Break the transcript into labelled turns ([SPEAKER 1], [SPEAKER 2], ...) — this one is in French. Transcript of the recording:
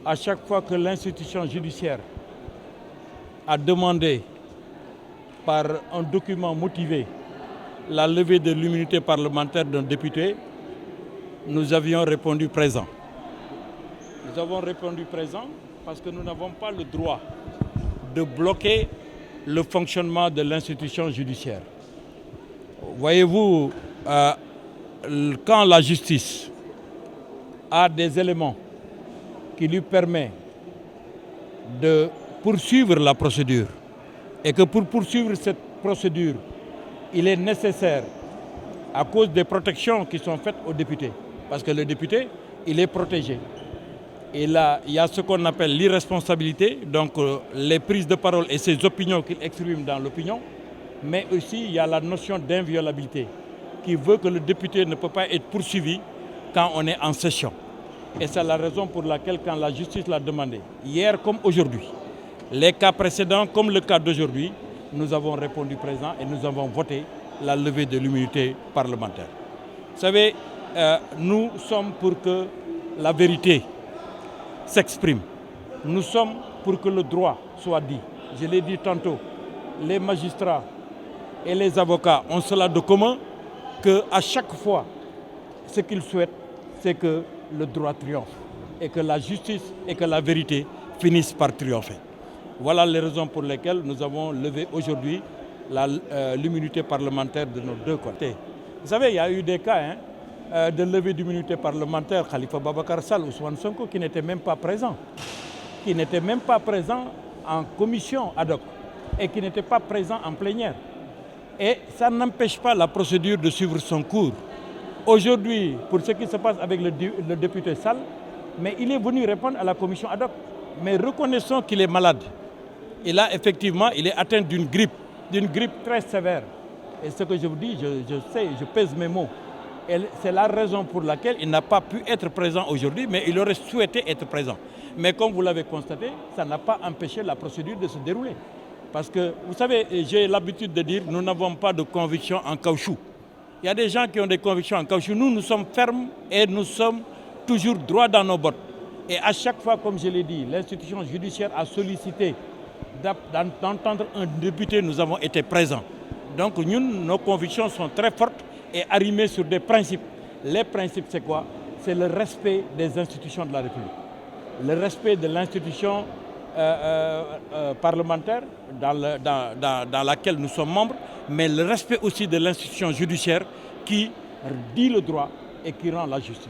[SPEAKER 1] à chaque fois que l'institution judiciaire a demandé par un document motivé la levée de l'immunité parlementaire d'un député, nous avions répondu présent. Nous avons répondu présent parce que nous n'avons pas le droit de bloquer le fonctionnement de l'institution judiciaire. Voyez-vous, quand la justice a des éléments qui lui permettent de poursuivre la procédure et que pour poursuivre cette procédure, il est nécessaire, à cause des protections qui sont faites aux députés, parce que le député, il est protégé. Et là, il y a ce qu'on appelle l'irresponsabilité, donc les prises de parole et ses opinions qu'il exprime dans l'opinion, mais aussi il y a la notion d'inviolabilité qui veut que le député ne peut pas être poursuivi quand on est en session. Et c'est la raison pour laquelle, quand la justice l'a demandé, hier comme aujourd'hui, les cas précédents comme le cas d'aujourd'hui, nous avons répondu présent et nous avons voté la levée de l'immunité parlementaire. Vous savez, nous sommes pour que la vérité s'exprime. Nous sommes pour que le droit soit dit. Je l'ai dit tantôt, les magistrats et les avocats ont cela de commun qu'à chaque fois, ce qu'ils souhaitent, c'est que le droit triomphe et que la justice et que la vérité finissent par triompher. Voilà les raisons pour lesquelles nous avons levé aujourd'hui l'immunité parlementaire de nos deux côtés. Vous savez, il y a eu des cas de levée d'immunité parlementaire, Khalifa Babacar Sall, Ousmane Sonko, qui n'étaient même pas présents. Qui n'étaient même pas présents en commission ad hoc et qui n'étaient pas présents en plénière. Et ça n'empêche pas la procédure de suivre son cours. Aujourd'hui, pour ce qui se passe avec le député Sall, mais il est venu répondre à la commission ad hoc. Mais reconnaissons qu'il est malade. Et là, effectivement, il est atteint d'une grippe très sévère. Et ce que je vous dis, je sais, je pèse mes mots. Et c'est la raison pour laquelle il n'a pas pu être présent aujourd'hui, mais il aurait souhaité être présent. Mais comme vous l'avez constaté, ça n'a pas empêché la procédure de se dérouler. Parce que, vous savez, j'ai l'habitude de dire, nous n'avons pas de conviction en caoutchouc. Il y a des gens qui ont des convictions en caoutchouc. Nous sommes fermes et nous sommes toujours droits dans nos bottes. Et à chaque fois, comme je l'ai dit, l'institution judiciaire a sollicité d'entendre un député, nous avons été présents. Donc nous, nos convictions sont très fortes et arrimées sur des principes. Les principes, c'est quoi? C'est le respect des institutions de la République. Le respect de l'institution parlementaire dans laquelle nous sommes membres, mais le respect aussi de l'institution judiciaire qui dit le droit et qui rend la justice.